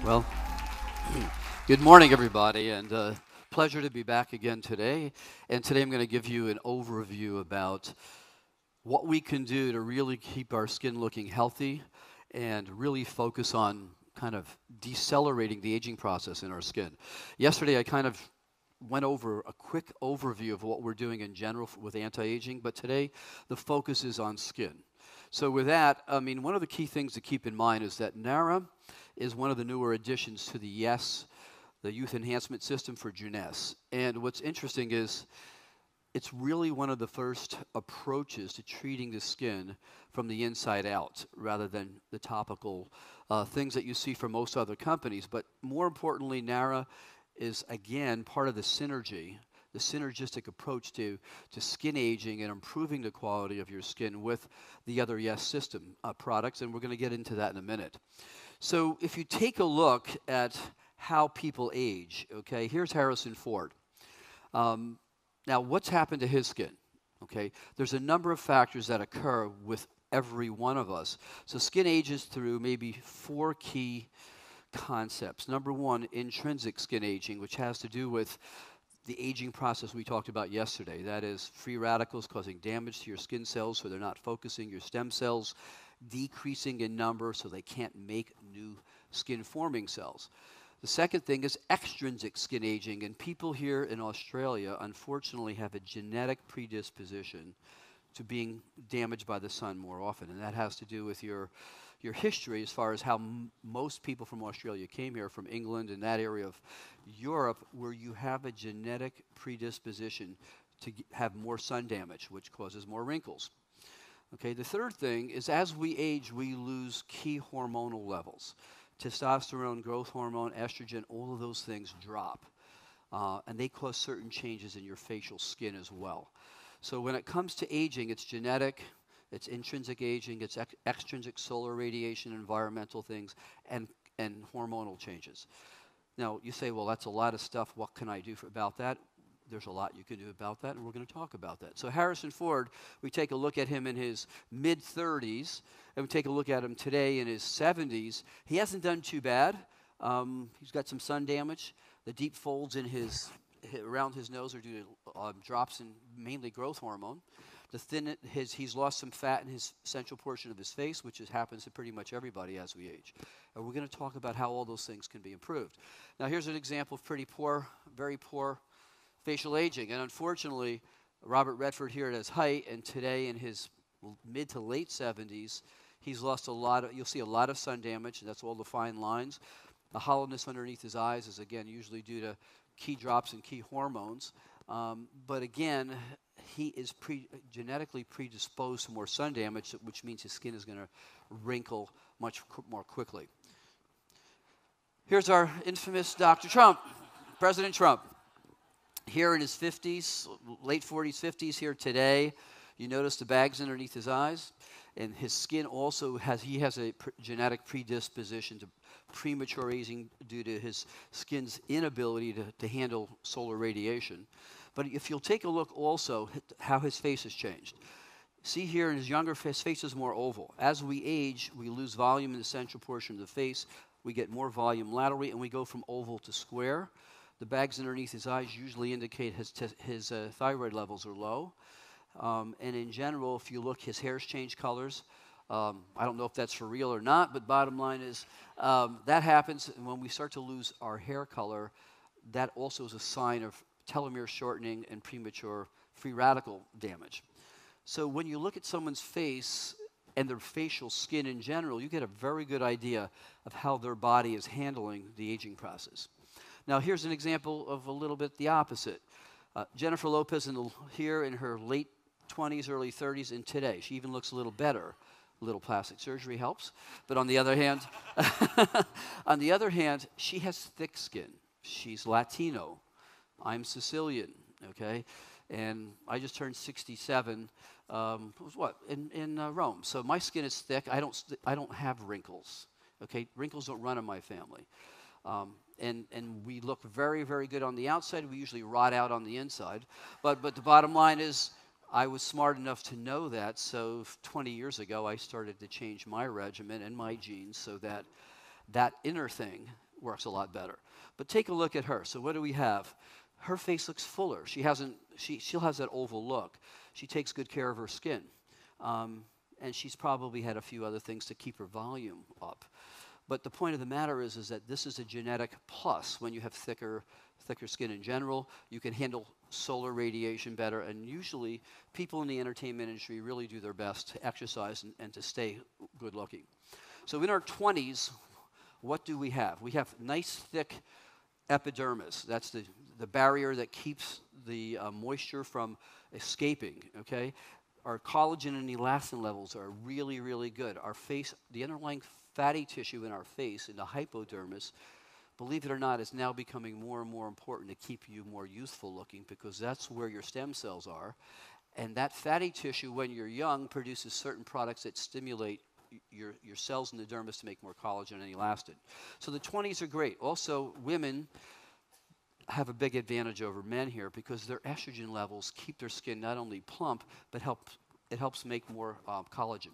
Well, good morning, everybody, and pleasure to be back again today. And today I'm going to give you an overview about what we can do to really keep our skin looking healthy and really focus on kind of decelerating the aging process in our skin. Yesterday, I kind of went over a quick overview of what we're doing in general with anti-aging, but today the focus is on skin. So with that, I mean, one of the key things to keep in mind is that NARA is one of the newer additions to the YES, the Youth Enhancement System for Jeunesse. And what's interesting is it's really one of the first approaches to treating the skin from the inside out rather than the topical things that you see from most other companies. But more importantly, NARA is, again, part of the synergistic approach to skin aging and improving the quality of your skin with the other YES system products, and we're going to get into that in a minute. So if you take a look at how people age, okay, here's Harrison Ford. Now, what's happened to his skin? Okay, there's a number of factors that occur with every one of us. So skin ages through maybe four key concepts. Number one, intrinsic skin aging, which has to do with the aging process we talked about yesterday. That is free radicals causing damage to your skin cells so they're not focusing, your stem cells decreasing in number so they can't make new skin-forming cells. The second thing is extrinsic skin aging, and people here in Australia unfortunately have a genetic predisposition to being damaged by the sun more often, and that has to do with your history as far as how most people from Australia came here, from England and that area of Europe, where you have a genetic predisposition to have more sun damage, which causes more wrinkles. Okay, the third thing is as we age, we lose key hormonal levels. Testosterone, growth hormone, estrogen, all of those things drop. And they cause certain changes in your facial skin as well. So when it comes to aging, it's genetic, it's intrinsic aging, it's extrinsic solar radiation, environmental things, and hormonal changes. Now, you say, well, that's a lot of stuff. What can I do about that? There's a lot you can do about that, and we're going to talk about that. So Harrison Ford, we take a look at him in his mid-30s, and we take a look at him today in his 70s. He hasn't done too bad. He's got some sun damage. The deep folds in around his nose are due to drops in mainly growth hormone. He's lost some fat in his central portion of his face, which happens to pretty much everybody as we age. And we're going to talk about how all those things can be improved. Now, here's an example of very poor facial aging. And unfortunately, Robert Redford here at his height, and today in his mid to late 70s, he's lost you'll see a lot of sun damage, and that's all the fine lines. The hollowness underneath his eyes is, again, usually due to key drops in key hormones. But again, he is genetically predisposed to more sun damage, which means his skin is going to wrinkle much more quickly. Here's our infamous Dr. Trump, President Trump. Here in his 50s, late 40s, 50s, here today, you notice the bags underneath his eyes, and his skin also has a genetic predisposition to premature aging due to his skin's inability to handle solar radiation. But if you'll take a look also how his face has changed. See here in his younger face, his face is more oval. As we age, we lose volume in the central portion of the face. We get more volume laterally, and we go from oval to square. The bags underneath his eyes usually indicate his thyroid levels are low. And in general, if you look, his hair's changed colors. I don't know if that's for real or not, but bottom line is that happens when we start to lose our hair color. That also is a sign of telomere shortening and premature free radical damage. So when you look at someone's face and their facial skin in general, you get a very good idea of how their body is handling the aging process. Now, here's an example of a little bit the opposite. Jennifer Lopez here in her late 20s, early 30s, and today. She even looks a little better. A little plastic surgery helps. But on the other hand, she has thick skin. She's Latino. I'm Sicilian, okay? And I just turned 67, in Rome. So my skin is thick. I don't have wrinkles, okay? Wrinkles don't run in my family. And we look very, very good on the outside. We usually rot out on the inside. But the bottom line is I was smart enough to know that, so 20 years ago I started to change my regimen and my genes so that that inner thing works a lot better. But take a look at her. So what do we have? Her face looks fuller. She still has that oval look. She takes good care of her skin. And she's probably had a few other things to keep her volume up. But the point of the matter is that this is a genetic plus. When you have thicker skin in general, you can handle solar radiation better. And usually, people in the entertainment industry really do their best to exercise and to stay good looking. So in our 20s, what do we have? We have nice, thick epidermis. That's the barrier that keeps the moisture from escaping, okay? Our collagen and elastin levels are really, really good. Our face, the underlying fatty tissue in our face, in the hypodermis, believe it or not, is now becoming more and more important to keep you more youthful looking, because that's where your stem cells are. And that fatty tissue, when you're young, produces certain products that stimulate your cells in the dermis to make more collagen and elastin. So the 20s are great. Also, women have a big advantage over men here because their estrogen levels keep their skin not only plump, but it helps make more collagen.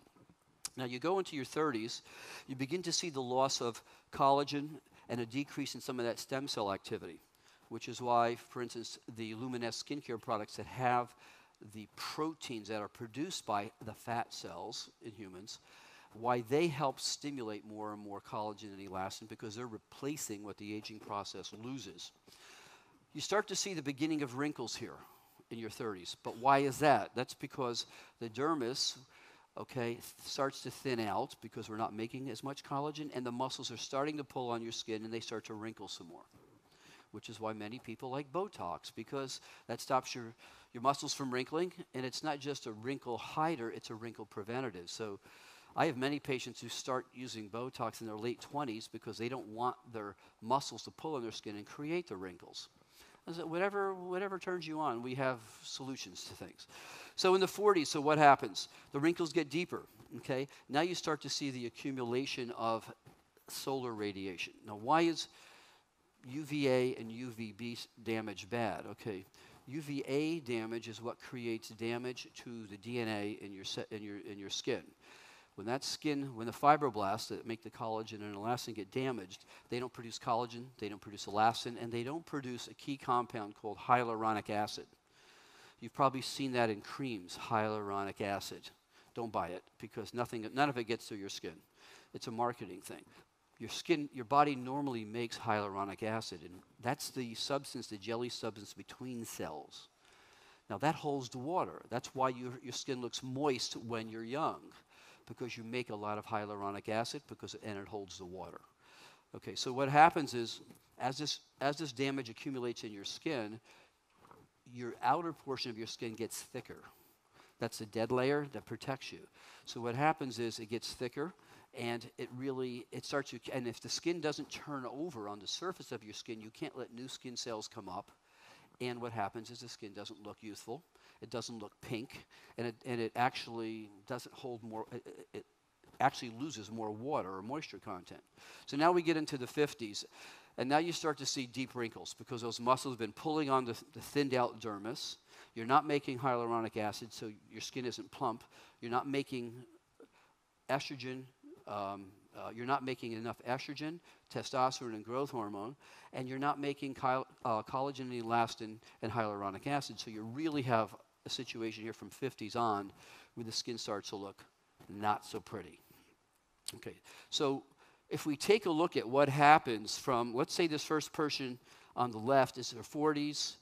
Now, you go into your 30s, you begin to see the loss of collagen and a decrease in some of that stem cell activity, which is why, for instance, the Luminous skincare products that have the proteins that are produced by the fat cells in humans, why they help stimulate more and more collagen and elastin, because they're replacing what the aging process loses. You start to see the beginning of wrinkles here in your 30s. But why is that? That's because the dermis, okay, starts to thin out because we're not making as much collagen, and the muscles are starting to pull on your skin, and they start to wrinkle some more, which is why many people like Botox, because that stops your muscles from wrinkling, and it's not just a wrinkle hider, it's a wrinkle preventative. So I have many patients who start using Botox in their late 20s because they don't want their muscles to pull on their skin and create the wrinkles. So whatever turns you on, we have solutions to things. So in the 40s, so what happens? The wrinkles get deeper, okay? Now you start to see the accumulation of solar radiation. Now, why is UVA and UVB damage bad? Okay, UVA damage is what creates damage to the DNA in your skin. When the fibroblasts that make the collagen and elastin get damaged, they don't produce collagen, they don't produce elastin, and they don't produce a key compound called hyaluronic acid. You've probably seen that in creams, hyaluronic acid. Don't buy it, because none of it gets through your skin. It's a marketing thing. Your body normally makes hyaluronic acid, and that's the substance, the jelly substance between cells. Now that holds the water. That's why your skin looks moist when you're young, because you make a lot of hyaluronic acid and it holds the water. Okay, so what happens is, as this damage accumulates in your skin, your outer portion of your skin gets thicker. That's the dead layer that protects you. So what happens is it gets thicker, and it starts to, and if the skin doesn't turn over on the surface of your skin, you can't let new skin cells come up. And what happens is the skin doesn't look youthful, it doesn't look pink, and it actually doesn't hold more, it actually loses more water or moisture content. So now we get into the 50s, and now you start to see deep wrinkles because those muscles have been pulling on the thinned out dermis. You're not making hyaluronic acid, so your skin isn't plump. You're not making estrogen. You're not making enough estrogen, testosterone, and growth hormone, and you're not making collagen and elastin and hyaluronic acid. So you really have a situation here from 50s on where the skin starts to look not so pretty. Okay, so if we take a look at what happens from, let's say this first person on the left is their 40s,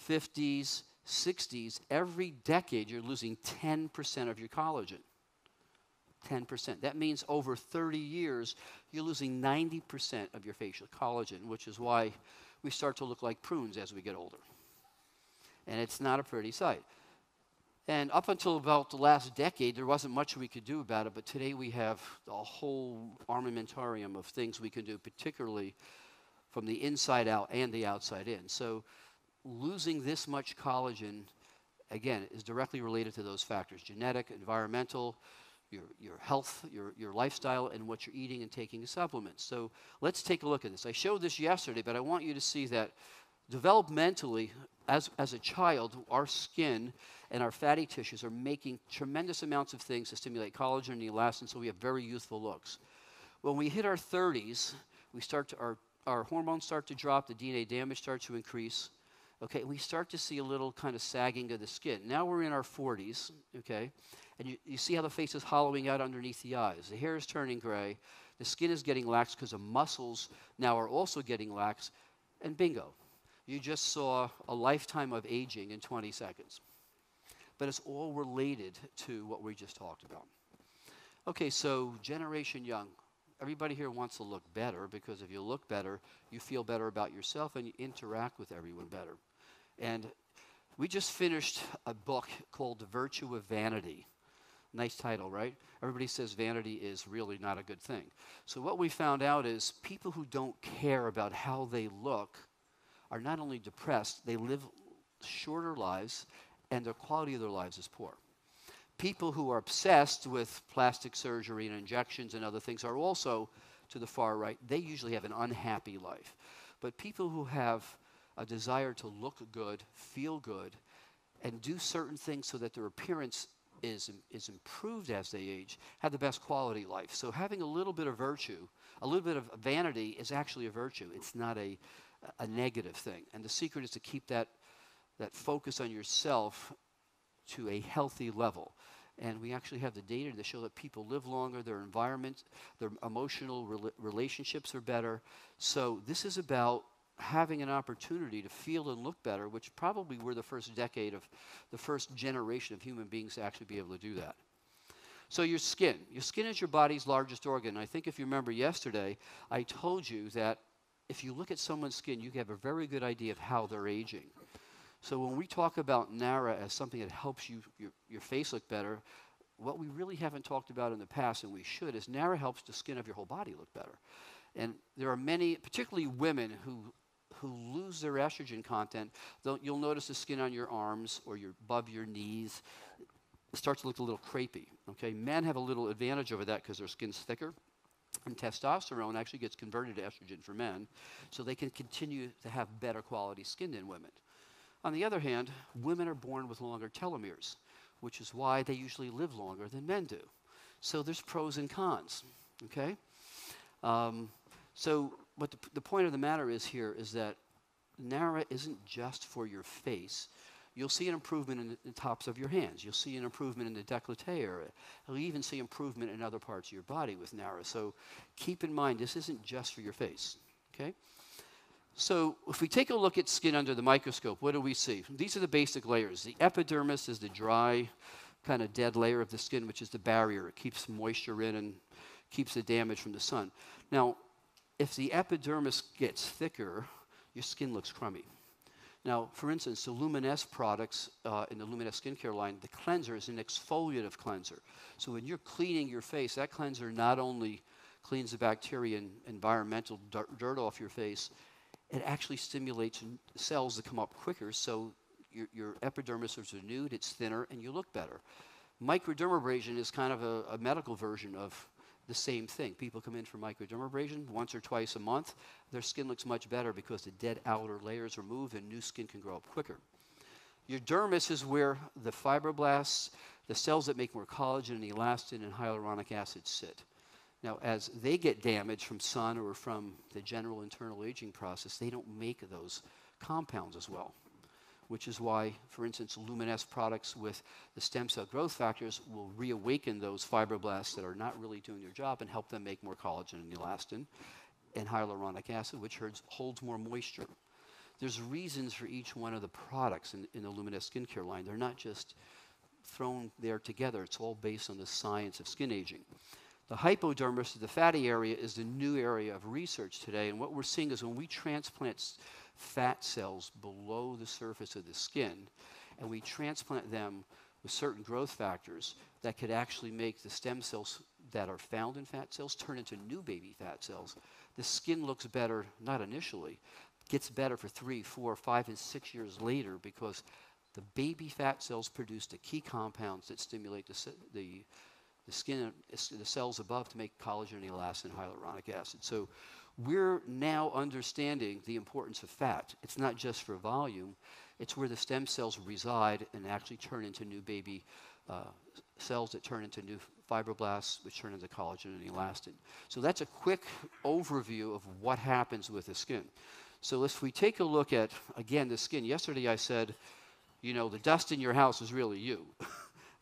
50s, 60s, every decade you're losing 10% of your collagen. 10%. That means over 30 years, you're losing 90% of your facial collagen, which is why we start to look like prunes as we get older. And it's not a pretty sight. And up until about the last decade, there wasn't much we could do about it, but today we have a whole armamentarium of things we can do, particularly from the inside out and the outside in. So losing this much collagen, again, is directly related to those factors: genetic, environmental, your health, your lifestyle, and what you're eating and taking as supplements. So let's take a look at this. I showed this yesterday, but I want you to see that developmentally, as a child, our skin and our fatty tissues are making tremendous amounts of things to stimulate collagen and elastin, so we have very youthful looks. When we hit our 30s, we start to, our hormones start to drop, the DNA damage starts to increase. Okay, we start to see a little kind of sagging of the skin. Now we're in our 40s, okay, and you see how the face is hollowing out underneath the eyes. The hair is turning gray. The skin is getting lax because the muscles now are also getting lax. And bingo, you just saw a lifetime of aging in 20 seconds. But it's all related to what we just talked about. Okay, so Generation Young. Everybody here wants to look better because if you look better, you feel better about yourself and you interact with everyone better. And we just finished a book called The Virtue of Vanity. Nice title, right? Everybody says vanity is really not a good thing. So what we found out is people who don't care about how they look are not only depressed, they live shorter lives and the quality of their lives is poor. People who are obsessed with plastic surgery and injections and other things are also to the far right. They usually have an unhappy life. But people who have a desire to look good, feel good, and do certain things so that their appearance is improved as they age, have the best quality life. So having a little bit of virtue, a little bit of vanity is actually a virtue. It's not a negative thing. And the secret is to keep that focus on yourself to a healthy level. And we actually have the data to show that people live longer, their environment, their emotional relationships are better. So this is about having an opportunity to feel and look better, which probably we're the first decade of the first generation of human beings to actually be able to do that. So your skin is your body's largest organ. I think if you remember yesterday, I told you that if you look at someone's skin, you have a very good idea of how they're aging. So when we talk about NARA as something that helps your face look better, what we really haven't talked about in the past, and we should, is NARA helps the skin of your whole body look better. And there are many, particularly women, who lose their estrogen content. You'll notice the skin on your arms or above your knees starts to look a little crepey. Okay, men have a little advantage over that because their skin's thicker. And testosterone actually gets converted to estrogen for men, so they can continue to have better quality skin than women. On the other hand, women are born with longer telomeres, which is why they usually live longer than men do. So there's pros and cons, okay? But the point of the matter is here is that NARA isn't just for your face. You'll see an improvement in the tops of your hands. You'll see an improvement in the décolleté area. You'll even see improvement in other parts of your body with NARA. So keep in mind, this isn't just for your face, okay? So if we take a look at skin under the microscope, what do we see? These are the basic layers. The epidermis is the dry, kind of dead layer of the skin, which is the barrier. It keeps moisture in and keeps the damage from the sun. Now, if the epidermis gets thicker, your skin looks crummy. Now, for instance, the Luminous products in the Luminous skincare line, the cleanser is an exfoliative cleanser. So when you're cleaning your face, that cleanser not only cleans the bacteria and environmental dirt off your face, it actually stimulates cells to come up quicker, so your epidermis is renewed, it's thinner, and you look better. Microdermabrasion is kind of a medical version of the same thing. People come in for microdermabrasion once or twice a month. Their skin looks much better because the dead outer layers are removed and new skin can grow up quicker. Your dermis is where the fibroblasts, the cells that make more collagen and elastin and hyaluronic acid sit. Now, as they get damaged from sun or from the general internal aging process, they don't make those compounds as well, which is why, for instance, Luminous products with the stem cell growth factors will reawaken those fibroblasts that are not really doing their job and help them make more collagen and elastin and hyaluronic acid, which holds more moisture. There's reasons for each one of the products in the Luminous skincare line. They're not just thrown there together. It's all based on the science of skin aging. The hypodermis, the fatty area, is the new area of research today, and what we're seeing is when we transplant fat cells below the surface of the skin, and we transplant them with certain growth factors that could actually make the stem cells that are found in fat cells turn into new baby fat cells. The skin looks better, not initially, gets better for 3, 4, 5, and 6 years later because the baby fat cells produce the key compounds that stimulate the skin, the cells above to make collagen, elastin, and hyaluronic acid. So we're now understanding the importance of fat. It's not just for volume. It's where the stem cells reside and actually turn into new baby cells that turn into new fibroblasts, which turn into collagen and elastin. So that's a quick overview of what happens with the skin. So if we take a look at, again, the skin. Yesterday I said, you know, the dust in your house is really you.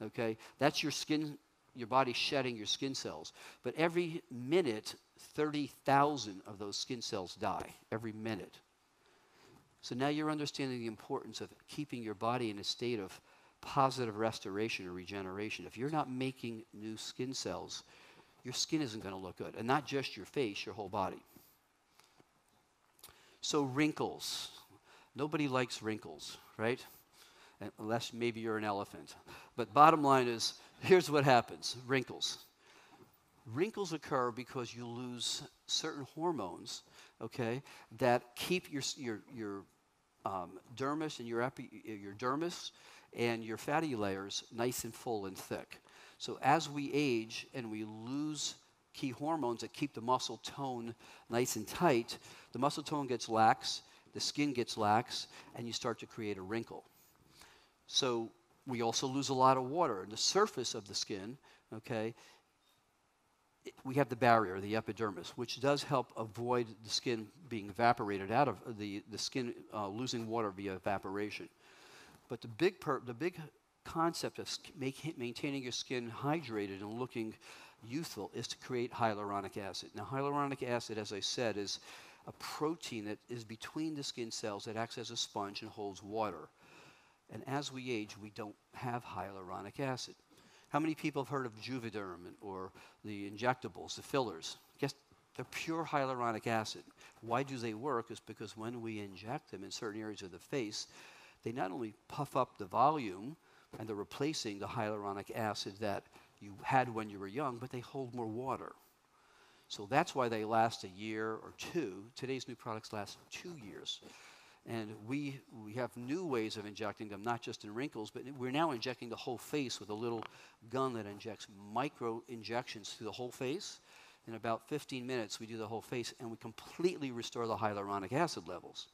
Okay? That's your skin, your body shedding your skin cells. But every minute, 30,000 of those skin cells die. Every minute. So now you're understanding the importance of keeping your body in a state of positive restoration or regeneration. If you're not making new skin cells, your skin isn't going to look good. And not just your face, your whole body. So wrinkles. Nobody likes wrinkles, right? Unless maybe you're an elephant. But bottom line is, here's what happens. Wrinkles. Wrinkles occur because you lose certain hormones, okay, that keep your dermis and your dermis and your fatty layers nice and full and thick. So as we age and we lose key hormones that keep the muscle tone nice and tight, the muscle tone gets lax, the skin gets lax, and you start to create a wrinkle. So we also lose a lot of water. And the surface of the skin, okay, we have the barrier, the epidermis, which does help avoid the skin being evaporated out of the skin losing water via evaporation. But the big concept of maintaining your skin hydrated and looking youthful is to create hyaluronic acid. Now, hyaluronic acid, as I said, is a protein that is between the skin cells that acts as a sponge and holds water. And as we age, we don't have hyaluronic acid. How many people have heard of Juvederm or the injectables, the fillers? Guess they're pure hyaluronic acid. Why do they work? Is because when we inject them in certain areas of the face, they not only puff up the volume and they're replacing the hyaluronic acid that you had when you were young, but they hold more water. So that's why they last a year or two. Today's new products last 2 years. And we have new ways of injecting them, not just in wrinkles, but we're now injecting the whole face with a little gun that injects micro injections through the whole face. In about 15 minutes, we do the whole face, and we completely restore the hyaluronic acid levels.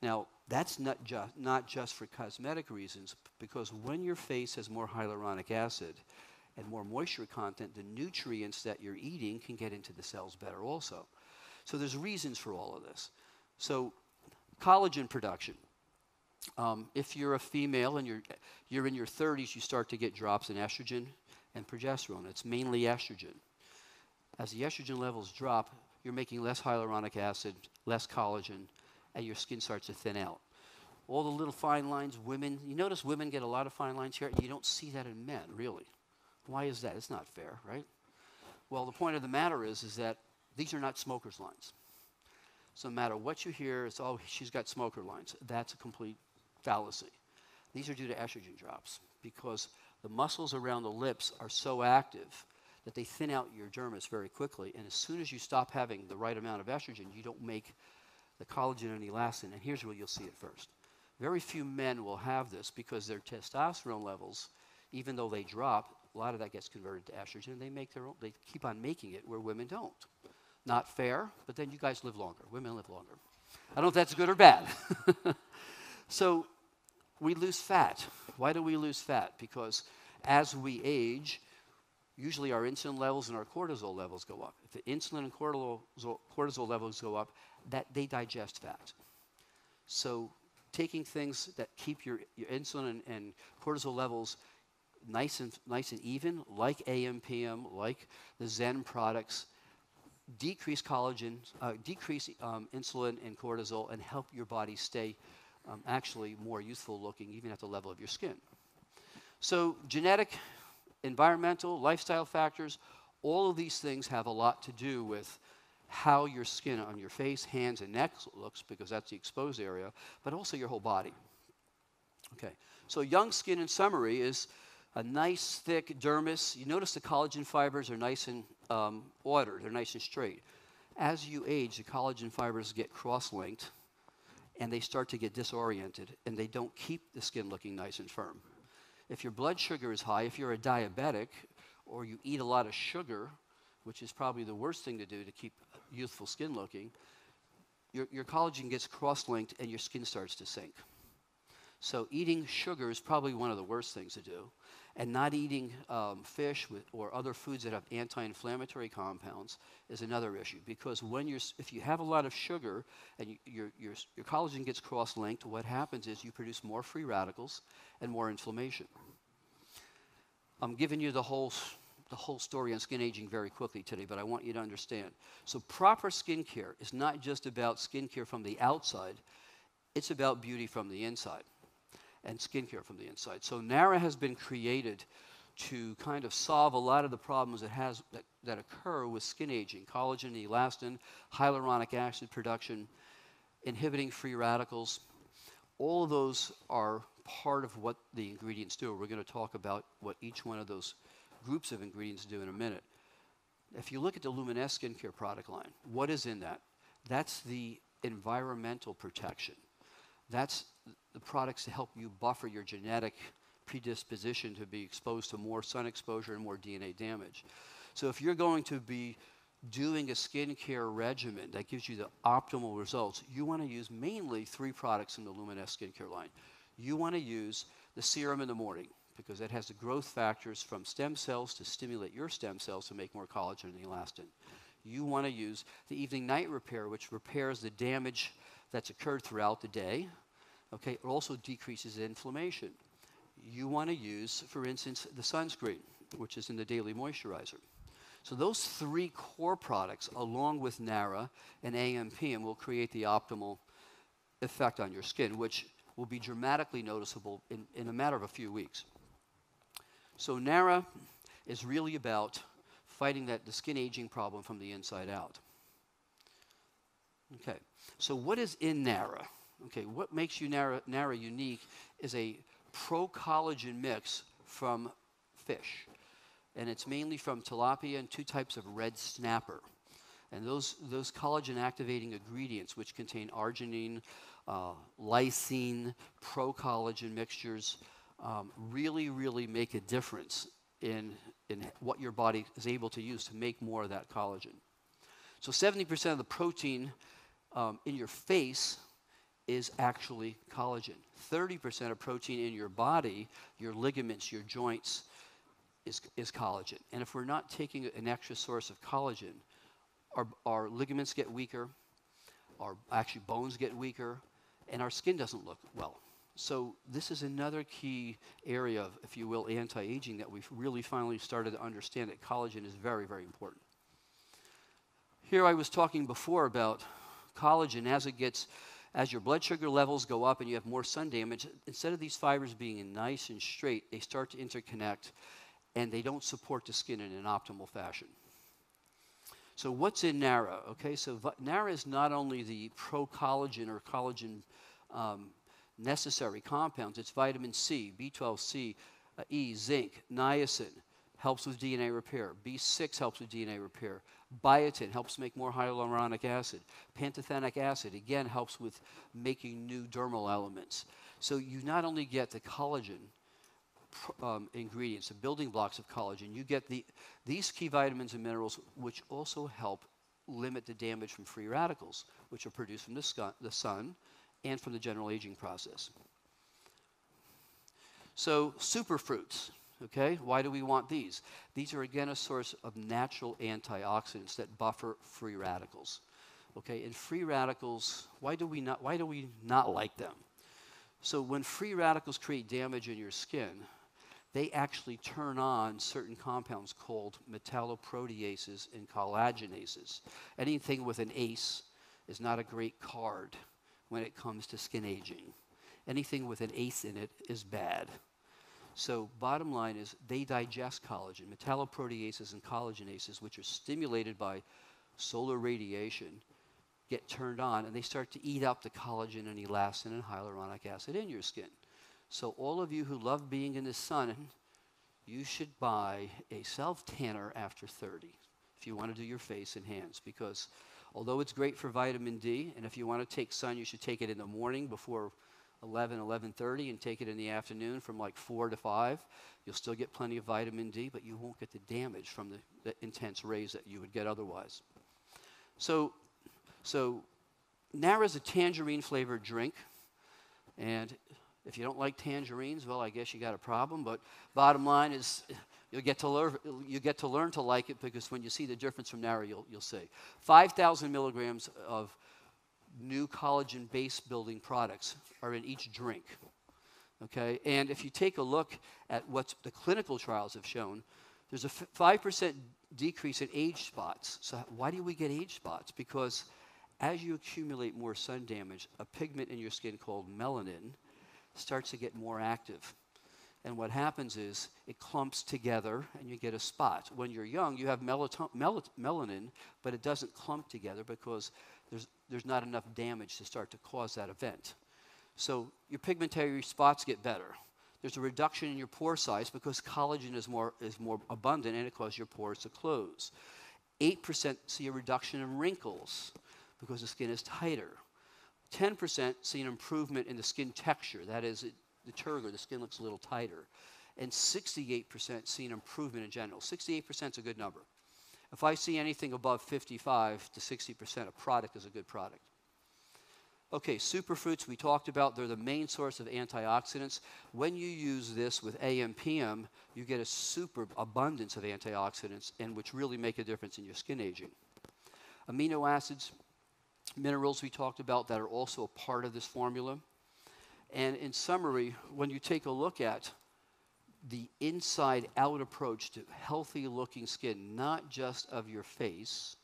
Now, that's not just for cosmetic reasons, because when your face has more hyaluronic acid and more moisture content, the nutrients that you're eating can get into the cells better also. So there's reasons for all of this. So collagen production. If you're a female and you're in your 30s, you start to get drops in estrogen and progesterone. It's mainly estrogen. As the estrogen levels drop, you're making less hyaluronic acid, less collagen, and your skin starts to thin out. All the little fine lines, women, you notice women get a lot of fine lines here. You don't see that in men, really. Why is that? It's not fair, right? Well, the point of the matter is that these are not smokers' lines. So no matter what you hear, it's, oh, she's got smoker lines. That's a complete fallacy. These are due to estrogen drops because the muscles around the lips are so active that they thin out your dermis very quickly. And as soon as you stop having the right amount of estrogen, you don't make the collagen and elastin. And here's where you'll see it first. Very few men will have this because their testosterone levels, even though they drop, a lot of that gets converted to estrogen. And they make their own, they keep on making it where women don't. Not fair, but then you guys live longer. Women live longer. I don't know if that's good or bad. So we lose fat. Why do we lose fat? Because as we age, usually our insulin levels and our cortisol levels go up. If the insulin and cortisol levels go up, that they digest fat. So taking things that keep your insulin and cortisol levels nice and even, like AM/PM, like the Zen products, decrease collagen, decrease insulin and cortisol, and help your body stay actually more youthful looking, even at the level of your skin. So genetic, environmental, lifestyle factors, all of these things have a lot to do with how your skin on your face, hands, and neck looks, because that's the exposed area, but also your whole body. Okay, so young skin, in summary, is a nice, thick dermis. You notice the collagen fibers are nice and ordered. They're nice and straight. As you age, the collagen fibers get cross-linked, and they start to get disoriented, and they don't keep the skin looking nice and firm. If your blood sugar is high, if you're a diabetic, or you eat a lot of sugar, which is probably the worst thing to do to keep youthful skin looking, your collagen gets cross-linked, and your skin starts to sink. So eating sugar is probably one of the worst things to do. And not eating fish or other foods that have anti-inflammatory compounds is another issue, because if you have a lot of sugar and your collagen gets cross-linked, what happens is you produce more free radicals and more inflammation. I'm giving you the whole story on skin aging very quickly today, but I want you to understand. So proper skincare is not just about skincare from the outside, it's about beauty from the inside and skincare from the inside. So NARA has been created to kind of solve a lot of the problems that occur with skin aging: collagen, elastin, hyaluronic acid production, inhibiting free radicals. All of those are part of what the ingredients do. We're going to talk about what each one of those groups of ingredients do in a minute. If you look at the Luminesce skincare product line, what is in that? That's the environmental protection. That's the products to help you buffer your genetic predisposition to be exposed to more sun exposure and more DNA damage. So if you're going to be doing a skincare regimen that gives you the optimal results, you want to use mainly 3 products in the Luminesce skincare line. You want to use the serum in the morning, because it has the growth factors from stem cells to stimulate your stem cells to make more collagen and elastin. You want to use the evening night repair, which repairs the damage that's occurred throughout the day. Okay, it also decreases inflammation. You want to use, for instance, the sunscreen, which is in the daily moisturizer. So those 3 core products, along with NARA and AMPM, will create the optimal effect on your skin, which will be dramatically noticeable in a matter of a few weeks. So NARA is really about fighting the skin aging problem from the inside out. Okay, so what is in NARA? Okay, what makes NARA unique is a pro-collagen mix from fish. And it's mainly from tilapia and 2 types of red snapper. And those collagen-activating ingredients, which contain arginine, lysine, pro-collagen mixtures, really make a difference in what your body is able to use to make more of that collagen. So 70% of the protein in your face is actually collagen. 30% of protein in your body, your ligaments, your joints, is collagen. And if we're not taking an extra source of collagen, our ligaments get weaker, our bones get weaker, and our skin doesn't look well. So this is another key area of, if you will, anti-aging that we've really finally started to understand that collagen is very, very important. Here I was talking before about collagen as your blood sugar levels go up and you have more sun damage, instead of these fibers being nice and straight, they start to interconnect and they don't support the skin in an optimal fashion. So what's in NARA? Okay, so NARA is not only the pro-collagen or collagen necessary compounds, it's vitamin C, B12C, E, zinc, niacin, helps with DNA repair. B6 helps with DNA repair. Biotin helps make more hyaluronic acid. Pantothenic acid, again, helps with making new dermal elements. So you not only get the collagen ingredients, the building blocks of collagen, you get these key vitamins and minerals, which also help limit the damage from free radicals, which are produced from the sun and from the general aging process. So superfruits. Okay, why do we want these? These are again a source of natural antioxidants that buffer free radicals. Okay, and free radicals, why do we not like them? So when free radicals create damage in your skin, they actually turn on certain compounds called metalloproteases and collagenases. Anything with an ACE is not a great card when it comes to skin aging. Anything with an ACE in it is bad. So bottom line is they digest collagen. Metalloproteases and collagenases, which are stimulated by solar radiation, get turned on and they start to eat up the collagen and elastin and hyaluronic acid in your skin. So all of you who love being in the sun, you should buy a self-tanner after 30 if you want to do your face and hands, because although it's great for vitamin D, and if you want to take sun, you should take it in the morning before 11:30 and take it in the afternoon from like 4 to 5. You'll still get plenty of vitamin D, but you won't get the damage from the intense rays that you would get otherwise. So NARA is a tangerine flavored drink, and If you don't like tangerines, well, I guess you got a problem. But bottom line is, you get to learn to like it, because when you see the difference from now, you'll see. 5,000 milligrams of new collagen base building products are in each drink. Okay, and if you take a look at what the clinical trials have shown, there's a 5% decrease in age spots. So why do we get age spots? Because as you accumulate more sun damage, a pigment in your skin called melanin starts to get more active. And what happens is it clumps together and you get a spot. When you're young, you have melanin, but it doesn't clump together because there's not enough damage to start to cause that event. So your pigmentary spots get better. There's a reduction in your pore size because collagen is more abundant and it causes your pores to close. 8% see a reduction in wrinkles because the skin is tighter. 10% see an improvement in the skin texture. That is, the turgor, the skin looks a little tighter. And 68% see an improvement in general. 68% is a good number. If I see anything above 55 to 60%, a product is a good product. Okay, superfruits we talked about. They're the main source of antioxidants. When you use this with AM/PM, you get a super abundance of antioxidants, and which really make a difference in your skin aging. Amino acids, minerals we talked about that are also a part of this formula. And in summary, when you take a look at the inside-out approach to healthy-looking skin, not just of your face,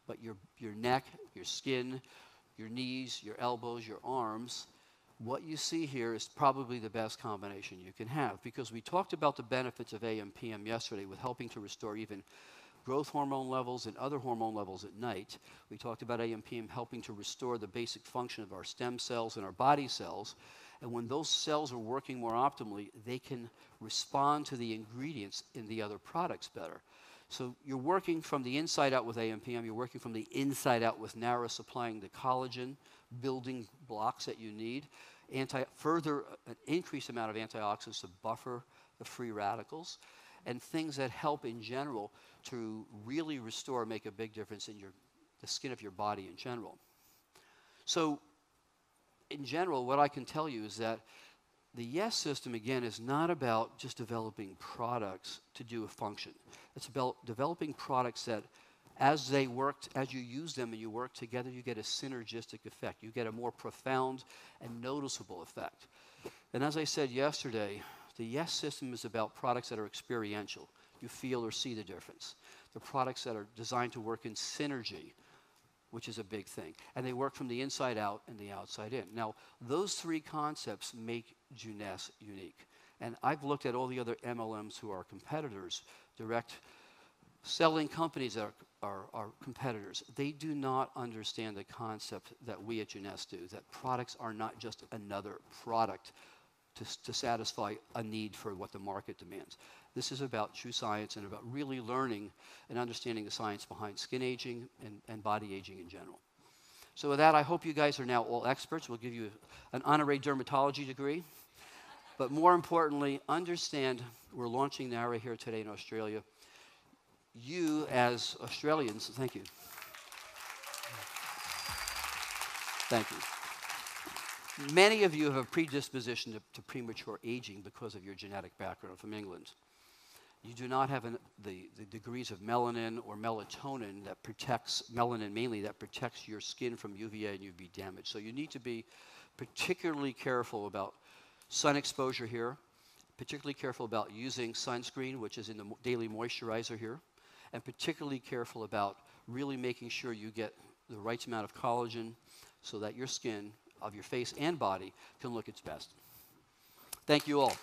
but your neck, your skin, your knees, your elbows, your arms, what you see here is probably the best combination you can have, because we talked about the benefits of AM/PM yesterday with helping to restore even growth hormone levels and other hormone levels at night. We talked about AM/PM helping to restore the basic function of our stem cells and our body cells. And when those cells are working more optimally, they can respond to the ingredients in the other products better. So you're working from the inside out with AM/PM. You're working from the inside out with NARA, supplying the collagen building blocks that you need. Further, an increased amount of antioxidants to buffer the free radicals, and things that help in general to really restore, make a big difference in the skin of your body in general. So in general, what I can tell you is that the YES system, again, is not about just developing products to do a function. It's about developing products that, as you use them and you work together, you get a synergistic effect. You get a more profound and noticeable effect. And as I said yesterday, the YES system is about products that are experiential. You feel or see the difference. The products that are designed to work in synergy, which is a big thing. And they work from the inside out and the outside in. Now, those three concepts make Jeunesse unique. And I've looked at all the other MLMs who are competitors, direct selling companies that are competitors. They do not understand the concept that we at Jeunesse do, that products are not just another product to satisfy a need for what the market demands. This is about true science and about really learning and understanding the science behind skin aging and body aging in general. So with that, I hope you guys are now all experts. We'll give you an honorary dermatology degree. But more importantly, understand we're launching NARA here today in Australia. You as Australians, thank you. Thank you. Many of you have a predisposition to premature aging because of your genetic background from England. You do not have the degrees of melanin or melatonin that protects, melanin mainly, that protects your skin from UVA and UV damage. So you need to be particularly careful about sun exposure here, particularly careful about using sunscreen, which is in the daily moisturizer here, and particularly careful about really making sure you get the right amount of collagen so that your skin of your face and body can look its best. Thank you all.